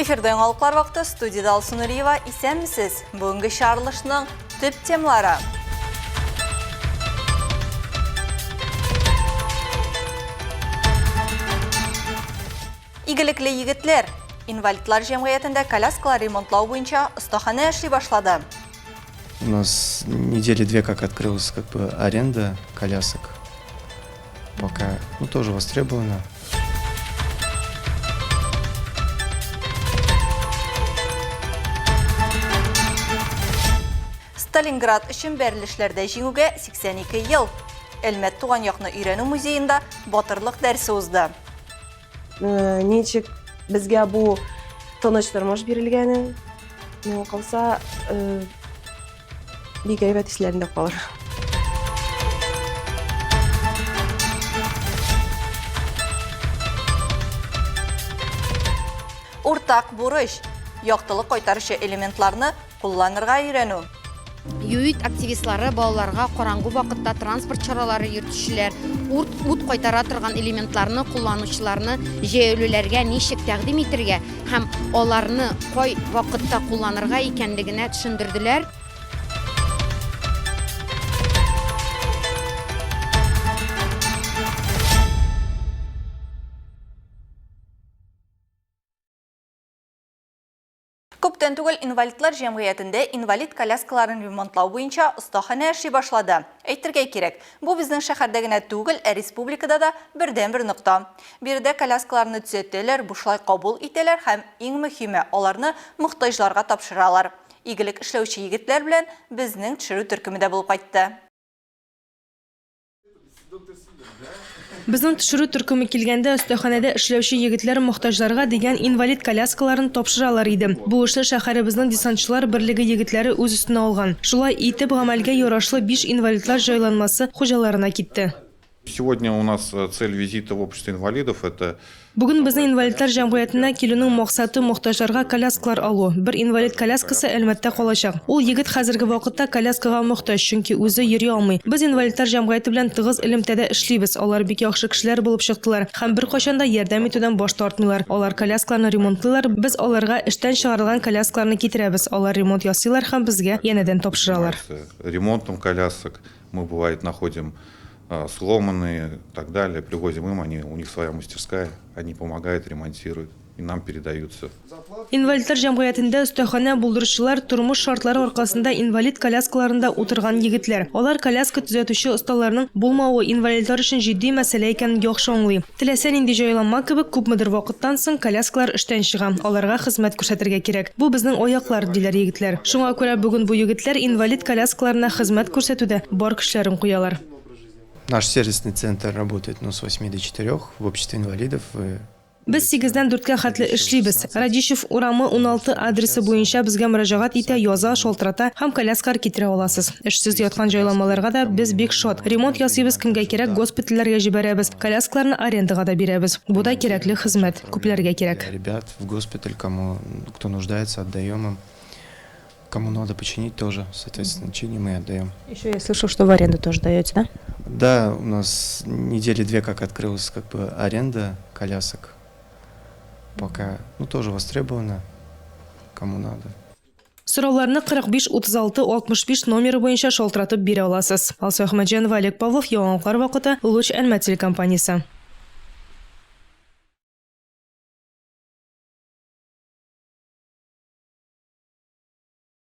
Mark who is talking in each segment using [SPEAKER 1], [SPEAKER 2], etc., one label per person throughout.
[SPEAKER 1] Эфирден алыклар вакыты студияда Алсу Нуриева, исәнмесез? Бүгенге чаралышның төп темалары. Игелекле егетләр, инвалидлар җәмгыятендә коляскалар ремонтлау буенча остахана эшли башлады.
[SPEAKER 2] У нас недели две как открылась аренда колясок. Пока тоже востребовано.
[SPEAKER 1] Сталинград өчен бәрелешләрдә җиңүгә 82 ел. Әлмәт туган якны өйрәнү музеенда батырлык дәрсе узды.
[SPEAKER 3] Ничек безгә бу тыныч тормыш бирелгәне, миңа калса, бик әйбәт исләрендә калыр.
[SPEAKER 1] Уртак бурыч, яктылык кайтаручы элементларны кулланырга өйрәнү.
[SPEAKER 4] ЮИТ активистлары балаларга караңгы вакытта транспорт чаралары йөртүчеләр, ут кайтара торган элементларны кулланучыларны җәяүлеләргә ничек тәкъдим итәргә һәм аларны кай вакытта кулланырга икәнлегенә төшендерделәр.
[SPEAKER 1] Күптән түгел инвалидлар җәмгыятендә инвалид коляскаларын ремонтлау буенча остахана эшли башлады. Әйтергә кирәк, бу безнең шәһәрдә генә түгел, республикада да бердән-бер нокта. Биредә коляскаларны төзәтәләр, бушлай кабул итәләр һәм иң мөһиме, аларны мохтаҗларга тапшыралар. Игелек эшләүче егетләр белән безнең төшерү төркеме дә булып кайтты.
[SPEAKER 5] Безнең төшерү төркеме килгәндә остаханәдә эшләүче егетләр мохтаҗларга дигән инвалид коляскаларын тапшыралар иде. Бу эшне шәһәребезнең десантчылар берлеге егетләре үз өстенә алган. Шулай итеп, гамәлгә ярашлы 5 инвалидлар җайланмасы хуҗаларына китте.
[SPEAKER 6] Сегодня у нас цель визита в общество инвалидов – это...
[SPEAKER 5] Бүген безнең инвалидлар җәмгыятенә килүнең максаты мохтаҗларга коляскалар алу. Бер инвалид коляскасы Әлмәттә калачак. Ул егет хәзерге вакытта коляскага мохтаҗ, чөнки үзе йөри алмый. Без инвалидлар җәмгыяте белән тыгыз элемтәдә эшлибез. Алар бик яхшы кешеләр булып чыктылар һәм беркайчан да ярдәм итүдән баш тартмыйлар. Алар коляскаларны ремонтлыйлар, без аларга эштән чыгарылган коляскаларны китерәбез. Алар ремонт ясыйлар һәм безгә янәдән тапшыралар.
[SPEAKER 6] Ремонтом колясок мы, бывает, находим сломанные и так далее, привозим им, у них своя мастерская, они помогают, ремонтируют и нам передаются.
[SPEAKER 5] Инвалидлар җәмгыятендә остахана булдыручылар тормыш шартлары аркасында инвалид коляскаларында утырган егетләр. Алар коляска төзәтүче осталарның булмавы инвалидлар өчен җитди мәсьәлә икәнен яхшы аңлый. Теләсә нинди җайланма кебек күпмедер вакыттан соң коляскалар эштән чыга. Аларга хезмәт күрсәтергә кирәк. Бу безнең аяклар, диләр егетләр. Шуңа күрә бүген бу егетләр инвалид коляскаларына хезмәт күрсәтүдә бар көчләрен куялар.
[SPEAKER 2] Наш сервисный центр работает с 8 до 4 в обществе инвалидов.
[SPEAKER 5] Без 8-дән 4-кә хәтле эшлибез. Радищев урамы 16 адресы буенча безгә мөрәҗәгать итә, яза, шалтырата һәм коляскалар китерә аласыз. Эшсез яткан җайланмаларга да без бик шат. Ремонт ясыйбыз, кемгә кирәк госпитальләргә җибәрәбез. Коляскаларны арендага да бирәбез. Бу да кирәкле хезмәт, күпләргә кирәк.
[SPEAKER 2] Ребят в госпиталь, кто нуждается, отдаем им. Кому надо починить тоже, соответственно, чиним и отдаем.
[SPEAKER 3] Еще я слышал, что в аренду тоже даете, да?
[SPEAKER 2] Да, у нас недели две как открылась аренда колясок. Пока тоже востребовано, кому надо.
[SPEAKER 5] Сорауларны 45 36 65 номеры буенча шалтыратып бирә аласыз. Алсу Ахмаджанова, Олег Павлов, Яңалыклар вакыты, Луч Әлмәт телекомпаниясе.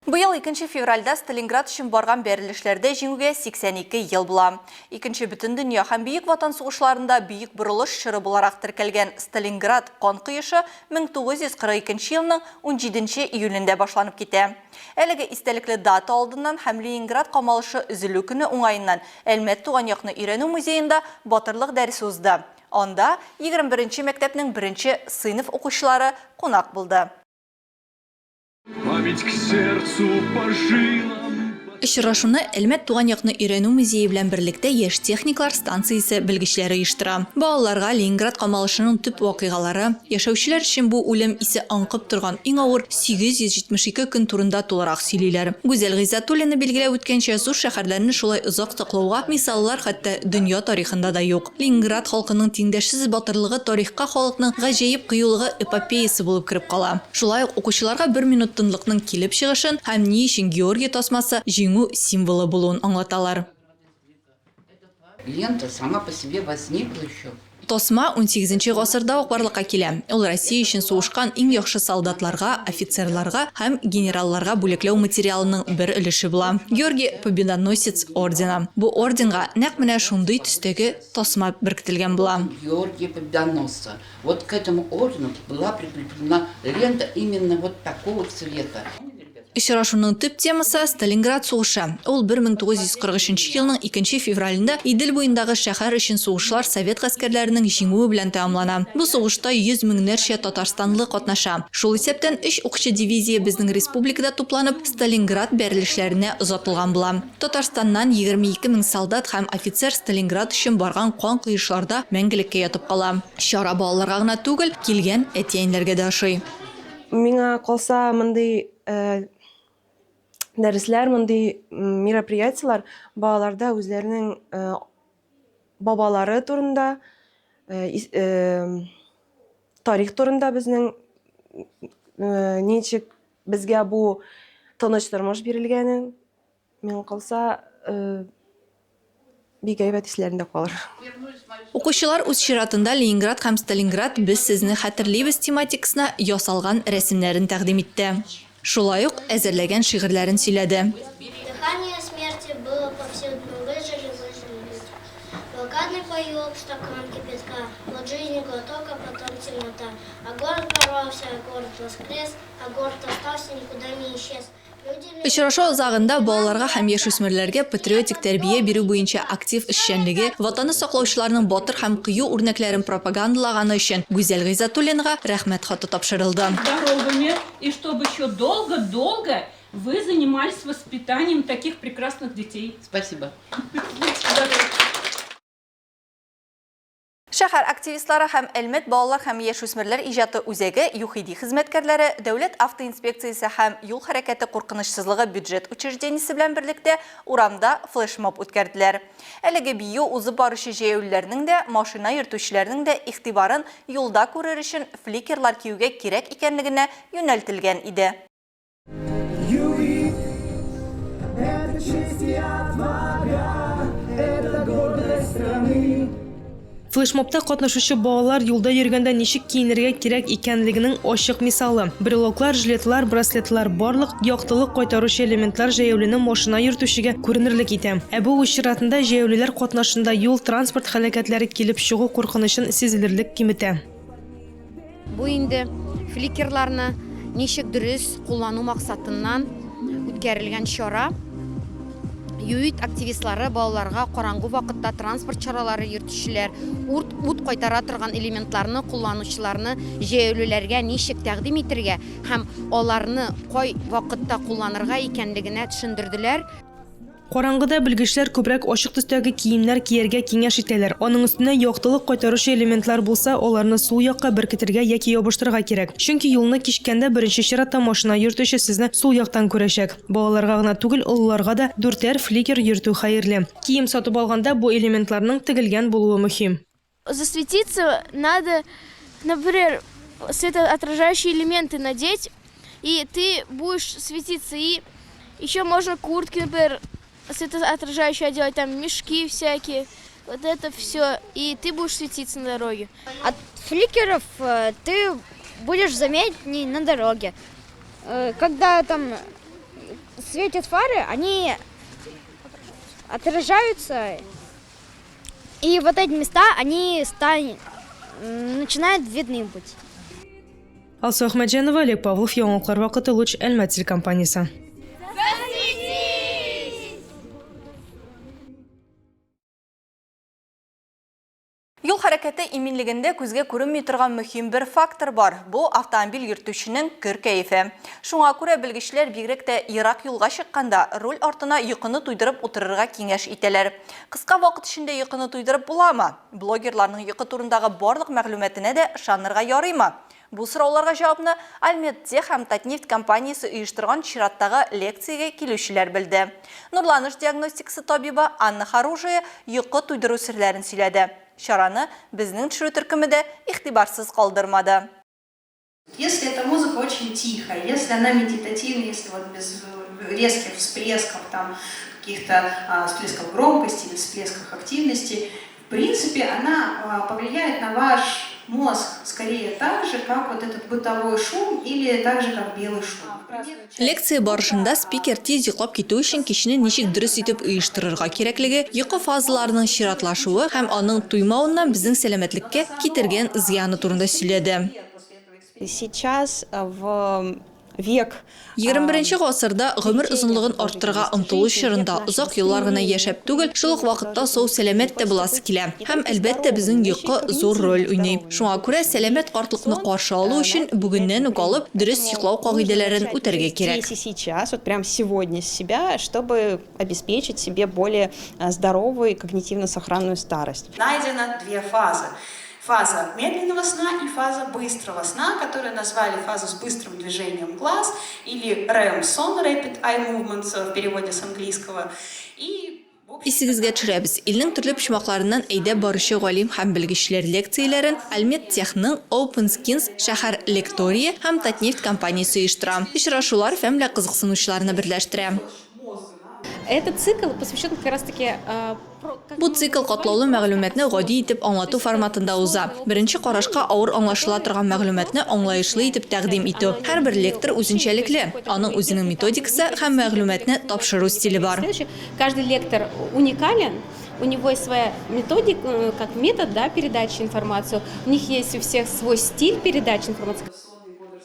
[SPEAKER 1] Быел 2 февральдә Сталинград өчен барган бәрелешләрдә җиңүгә 82 ел була. Икенче бөтен дөнья һәм бөек ватан сугышларында бөек бурылыш чоры буларак теркәлгән Сталинград кан коешы 1942 елның 17 июлендә башланып китә. Әлеге истәлекле дата алдыннан һәм Ленинград камалышы өзелү көне уңаеннан Әлмәт туган якны өйрәнү музеенда батырлык дәресе узды. Анда 21-нче мәктәпнең 1-нче сыйныф укучылары кунак булды.
[SPEAKER 7] Память к сердцу по жилам.
[SPEAKER 1] Очрашуны Әлмәт туган якны өйрәнү музее белән берлектә яшь техниклар станциясе белгечләре оештыра. Балаларга Ленинград камалышының төп вакыйгалары, яшәүчеләр өчен бу үлем исе аңкып торган иң авыр 872 көн турында тулырак сөйлиләр. Гүзәл Гыйззатуллина билгеләп үткәнчә, зур шәһәрләрне шулай озак саклауга мисаллар хәтта дөнья тарихында да юк. Ленинград халкының тиңдәшсез батырлыгы тарихка халыкның гаҗәеп кыюлыгы эпопеясы булып кирип кала. Шулай ук укучыларга 1 минут тынлыкның килеп чыгышын һәм ни өчен Георгий тасмасы җиңү символы булуын аңлаталар.
[SPEAKER 7] Лента сама по себе возникла еще.
[SPEAKER 1] Тосма 18-нче гасырда ук барлыкка килә. Ул Россия өчен сугышкан иң яхшы солдатларга, офицерларга һәм генералларга бүләкләү материалының бер өлеше була. Георгий Победоносец ордена. Бу орденга нәкъ менә шундый төстәге тосма беркетелгән була.
[SPEAKER 7] Георгия Победоносца. Вот к этому ордену была прикреплена лента именно вот такого цвета.
[SPEAKER 1] Очрашуның төп темасы Сталинград сугышы. Ул 1943 елның 2 февралендә Идел буендагы шәһәр өчен сугышлар совет гаскәрләренең җиңүе белән тәмамлана. Бу сугышта 100 меңнәрчә татарстанлы катнаша. Шул исәптән 3 укчы дивизия безнең республикада тупланып Сталинград бәрелешләренә озатылган була. Татарстаннан 22 мең солдат һәм офицер Сталинград өчен барган кан кыйышларда мәңгелеккә ятып кала. Чара балаларга гына түгел, килгән әтиәнләргә дә ошый.
[SPEAKER 3] Миңа калса мондый дәресләр, мондый мероприятиялар балаларда үзләренең бабалары турында, тарих турында безнең ничек безгә бу тыныч тормыш бирелгәнен, миңа калса бик әйбәт исләрендә калыр.
[SPEAKER 1] Укучылар үз чиратында Ленинград һәм Сталинград без сезне хәтерлибез тематикасына ясалган рәсемнәрен тәкъдим итте. Шулай ук әзерләгән шигырьләрен сөйләде.
[SPEAKER 8] Дыхание смерти было повсюду, выжили. Блокадный паёк, стакан кипятка, от жизни глоток, а потом темнота. А город порвался, а город воскрес, а город остался, никуда не исчез.
[SPEAKER 1] Очрашу узагында балаларга һәм яшүсмерләргә патриотик тәрбия бирү буенча актив эшчәнлеге, ватанны саклаучыларның батыр һәм кыю үрнәкләрен пропагандалаганы өчен Гүзәл Гыйззатуллинага рәхмәт хаты тапшырылды.
[SPEAKER 9] Здоровыми, и чтобы еще долго-долго вы занимались воспитанием таких прекрасных детей.
[SPEAKER 7] Спасибо.
[SPEAKER 1] Шәһәр активистлары һәм Әлмәт балалар һәм яшүсмерләр иҗаты үзәге ЮХИДИ хезмәткәрләре Дәүләт автоинспекциясе һәм юл хәрәкәте куркынычсызлыгы бюджет учреждениесе белән берлектә урамда флешмоб үткәрделәр. Әлеге бию узып баручы җәяүлеләрнең дә, машина йөртүчеләрнең дә игътибарын юлда күрер өчен фликерлар киюгә кирәк икәнлегенә юнәлтелгән иде.
[SPEAKER 5] Флешмобта катнашучы балалар юлда йөргәндә ничек киенергә кирәк икәнлегенең ачык мисалы. Брелоклар, жилетлар, браслетлар барлык яктылык кайтаручы элементлар җәяүлене машина йөртүчегә күренерлек итә. Ә бу очратында җәяүлеләр катнашында юл транспорт һәлакәтләре килеп чыгу куркынычын сизелерлек киметә.
[SPEAKER 4] Бу инде фликерларны ничек дөрес куллану максатыннан үткәрелгән чара. ЮИД активистлары балаларга караңгы вакытта транспорт чаралары йөртүчеләр, ут кайтара торган элементларны кулланучыларны җәяүлеләргә ничек тәкъдим итәргә һәм аларны кай вакытта кулланырга икәнлегенә төшендерделәр.
[SPEAKER 5] Караңгыда белгечләр күбрәк ачык төстәге киемнәр кияргә киңәш итәләр. Аның өстенә яктылык кайтаручы элементлар булса, аларны сул якка беркетергә яки ябыштырырга кирәк. Чөнки юлны кичкәндә беренче чиратта машина йөртүче сезне сул яктан күрәчәк. Балаларга гына түгел, олыларга да 4 фликер йөртү хәерле. Кием сатып алганда бу элементларның тегелгән булуы мөһим.
[SPEAKER 8] Засветиться надо, например, светоотражающие элементы надеть, и ты будешь светиться. И еще можно куртки, например, светоотражающие делать, там мешки всякие, вот это все, и ты будешь светиться на дороге.
[SPEAKER 10] От фликеров ты будешь заметней на дороге. Когда там светят фары, они отражаются, и вот эти места, они начинают видны быть.
[SPEAKER 5] Алсу Ахмаджанова, Олег Павлов, Яңалыклар вакыты, Луч, Әлмәт телекомпаниясе.
[SPEAKER 1] Юл хәрәкәте Сәләмәте иминлегендә күзгә күренми торган мөһим бер фактор бар. Бу автомобиль йөртүченең көр кәефе. Шуңа күрә белгечләр бигрәк тә ерак юлга чыкканда руль артына йокыны туйдырып утырырга киңәш итәләр. Кыска вакыт эчендә йокыны туйдырып буламы? Блогерларның йокы турындагы барлык мәгълүматына да ышанырга ярыймы? Бу сорауларга җавапны Альметтех һәм Татнефть компаниясе оештырган чираттагы лекциягә килүчеләр белде. Нурланыш диагностикасы табибы Анна Харужая йокы туйдыру серләрен сөйләде. Чараны безнең төшерү төркемендә игътибарсыз калдырмады.
[SPEAKER 11] Если эта музыка очень тихая, если она медитативная, если вот без резких всплесков, там каких-то всплесков громкости или всплесков активности, в принципе, она повлияет на ваш мозг скорее так же, как вот этот бытовой шум или так же, как белый шум.
[SPEAKER 1] Лекция барышында спикер тиз йоклап китү өчен кичне ничек дөрес итеп оештырырга кирәклеге, йокы фазаларының чиратлашуы һәм аның туймауыннан безнең сәламәтлеккә китергән зыяны турында сөйләде.
[SPEAKER 3] Сейчас в век
[SPEAKER 1] 21 гасырда гомер озынлыгын арттырырга омтылу чорында озак еллар гына яшәп түгел, шул ук вакытта сау сәламәт тә буласы килә. Һәм әлбәттә безнең йокы зур роль уйный. Шуңа күрә сәламәт картлыкны каршы алу өчен бүгеннән үк алып дөрес йоклау кагыйдәләрен үтәргә кирәк.
[SPEAKER 3] здесь и сейчас, вот прям сегодня с себя, чтобы обеспечить себе более здоровую когнитивно-сохранную старость.
[SPEAKER 11] Найдено две фазы. Фаза медленного сна и фаза быстрого сна, которую назвали фазу с быстрым движением глаз, или REM сон, Rapid Eye Movements в переводе с английского.
[SPEAKER 1] Исегезгә төшерәбез. Илнең төрле почмакларыннан әйдәп баручы галим һәм белгечләр лекцияләрен Альметтехның Open Skins шәһәр лектория һәм Татнефть компаниясе оештыра. Очрашулар фәмле кызыксынучыларны берләштерә.
[SPEAKER 5] Этот цикл посвящен как раз-таки
[SPEAKER 1] Бу цикл катлаулы мәгълүматны гади итеп аңлату форматында уза. Беренче карашка авыр аңлашыла торган мәгълүматны аңлаешлы итеп тәкъдим итү. Һәрбер лектор үзенчәлекле. Аның үзенең методикасы һәм мәгълүматны тапшыру стиле бар.
[SPEAKER 5] каждый лектор уникален. У него есть своя методика, как метод, да, передачи информации. У них есть у всех свой стиль передачи информации.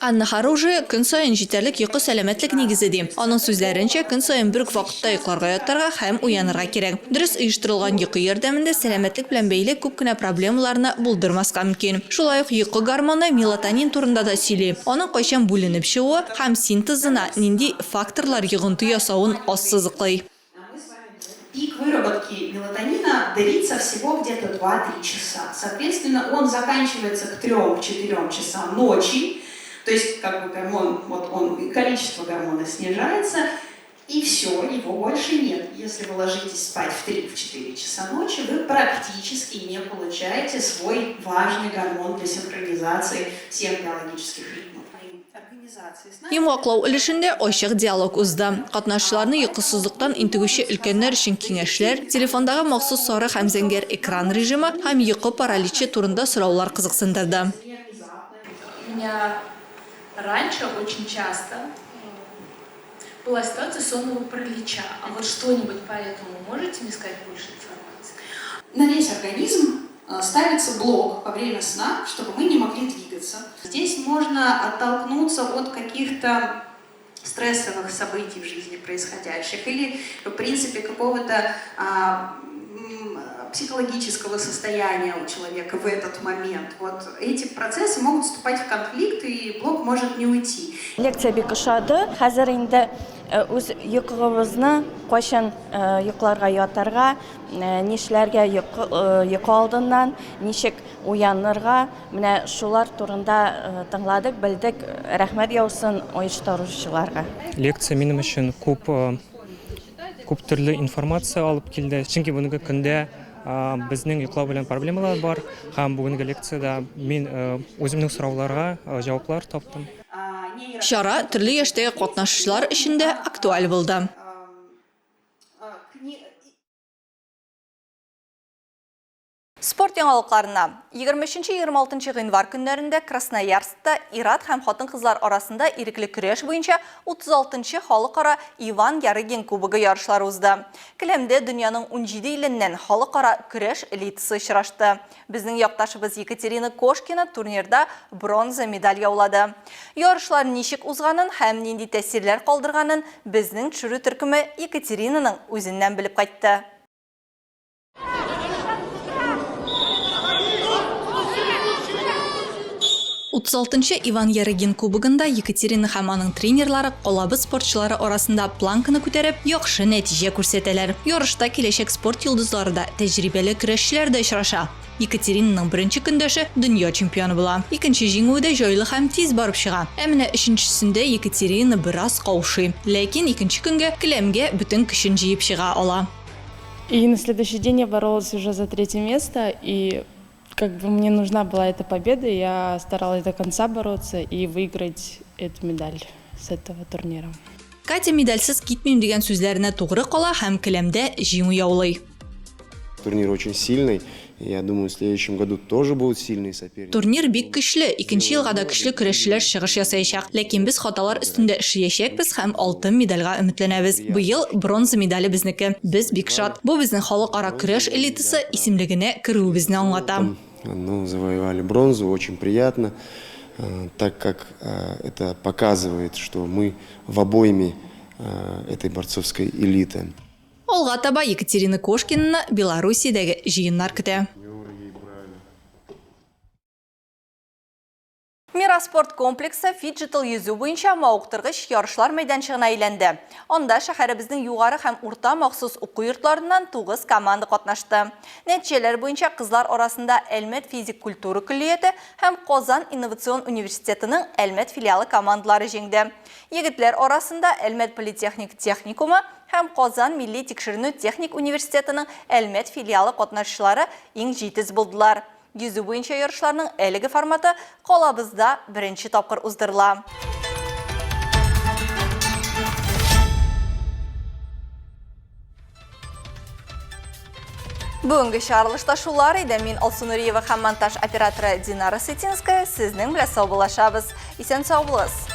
[SPEAKER 1] Анна Харужая көн сайын җитәрлек йокы сәламәтлек нигезе ди. Аның сүзләренчә, көн сайын бер вакытта йокларга ятарга һәм уянырга кирәк. Дөрес оештырылган йокы ярдәмендә сәламәтлек белән бәйле күп кенә проблемаларны булдырмаска мөмкин. Шулай ук йокы гормоны мелатонин турында да сөйли. Аның кайчан бүленеп чыгуы һәм синтезына нинди факторлар йогынты ясавын ассызыклый.
[SPEAKER 11] Пик выработки мелатонина длится всего где-то 2-3 часа. Соответственно, он заканчивается к 3-4 часам ночи. То есть, как бы гормон, вот он, количество гормона снижается, и все, его больше нет. Если вы ложитесь спать в 3-4 часа ночи, вы практически не получаете свой важный гормон для синхронизации всех биологических ритмов.
[SPEAKER 1] Йомгаклау өлешендә ачык диалог узды. Катнашчыларны йокысызлыктан интегүче өлкәннәр өчен киңәшләр, телефондагы махсус сары һәм зәңгәр экран режимы һәм йокы параличы турында сораулар кызыксындырды.
[SPEAKER 12] Раньше очень часто была ситуация сонного паралича. А вот что-нибудь по этому можете мне сказать больше информации?
[SPEAKER 11] На весь организм ставится блок во время сна, чтобы мы не могли двигаться. Здесь можно оттолкнуться от каких-то стрессовых событий в жизни происходящих или, в принципе, какого-то психологического состояния у человека в этот момент. Вот эти процессы могут вступать в конфликт, и блок может не уйти.
[SPEAKER 13] Лекция бик ошады. Хәзер инде үз йокыгыбызны кайчан йокларга ятарга, нишләргә йокы алдыннан, ничек уянырга, менә шулар турында тыңладык, белдек. Рәхмәт яусын оештыручыларга.
[SPEAKER 14] Лекция минем өчен күп төрле информация алып килде. Чөнки бүгенге көндә безнең йоклау белән проблемалар бар. Һәм бүгенге лекциядә мин үземнең сорауларга җаваплар таптым.
[SPEAKER 1] Чара төрле яшьтәге катнашучылар өчен дә актуаль булды. Спорт яңалыкларына 23-26 гыйнвар көннәрендә Красноярскта ир-ат һәм хатын-кызлар арасында ирекле көрәш буенча 36-нчы халыкара Иван Ярыгин кубогы ярышлары узды. Келәмдә дөньяның 17 иленнән халыкара көрәш элитасы очрашты. Безнең якташыбыз Екатерина Кошкина турнирда бронза медаль яулады. Ярышлар ничек узганын һәм нинди тәэсирләр калдырганын безнең төшерү төркеме Екатеринаның үзеннән белеп кайтты. 36-нчы Иван Ярыгин кубогында Екатерина һәм аның тренерлары колабы спортчылары арасында планканы күтәреп, яхшы нәтиҗә күрсәтәләр. Ярышта киләчәк спорт йолдызлары да, тәҗрибәле көрәшчеләр дә очраша. Екатеринаның беренче көндәше дөнья чемпионы була. Икенче җиңүдә җайлы һәм тиз барып чыга. Ә менә өченчесендә Екатерина бераз каушый. Ләкин икенче көнгә келәмгә бөтен көчен җыеп чыга ала.
[SPEAKER 15] И на следующий день я боролась уже за 3-е место, и как бы мне нужна была эта победа, я старалась до конца бороться и выиграть эту медаль с этого турнира.
[SPEAKER 1] Катя медальсыз китмим дигән сүзләренә тугры кала һәм келәмдә җиңү яулый.
[SPEAKER 16] Турнир очень сильный, и я думаю, в следующем году тоже будут сильные соперники.
[SPEAKER 1] Турнир бик көчле, икенче елга да көчле көрәшчеләр чыгыш ясаячак. Ләкин без хаталар өстендә эшләячәкбез һәм алтын медальгә өметләнәбез. Быел бронза медале безнеке. Без бик шат. Бу безнең халыкара көрәш элитасы исемлегенә керүебезне аңлата.
[SPEAKER 16] Ну, завоевали бронзу, очень приятно, так как это показывает, что мы в обойме этой борцовской элиты.
[SPEAKER 1] Алга таба Екатерина Кошкинаны Белоруссиядәге җыеннар көтә. Мираспорт комплексы фиджитал йөзү буенча мавыктыргыч ярышлар мәйданчыгына әйләнде. Анда шәһәребезнең югары һәм урта махсус уку йортларыннан 9 команда катнашты. Нәтиҗәләр буенча кызлар арасында Әлмәт физик культура күллияте һәм Казан инновацион университетының Әлмәт филиалы командалары җиңде. Егетләр арасында Әлмәт политехник техникумы һәм Казан милли тикшеренү техник университетының Әлмәт филиалы катнашчылары иң җитез булдылар. Йөзү буенча ярышларның әлеге форматы калабызда беренче тапкыр уздырыла. Бүгенге чыгарылышта шулар иде. Мин Алсу Нуриева һәм монтаж операторы Динара Сетинская сезнең белән сау булашабыз. Исән сау булыгыз.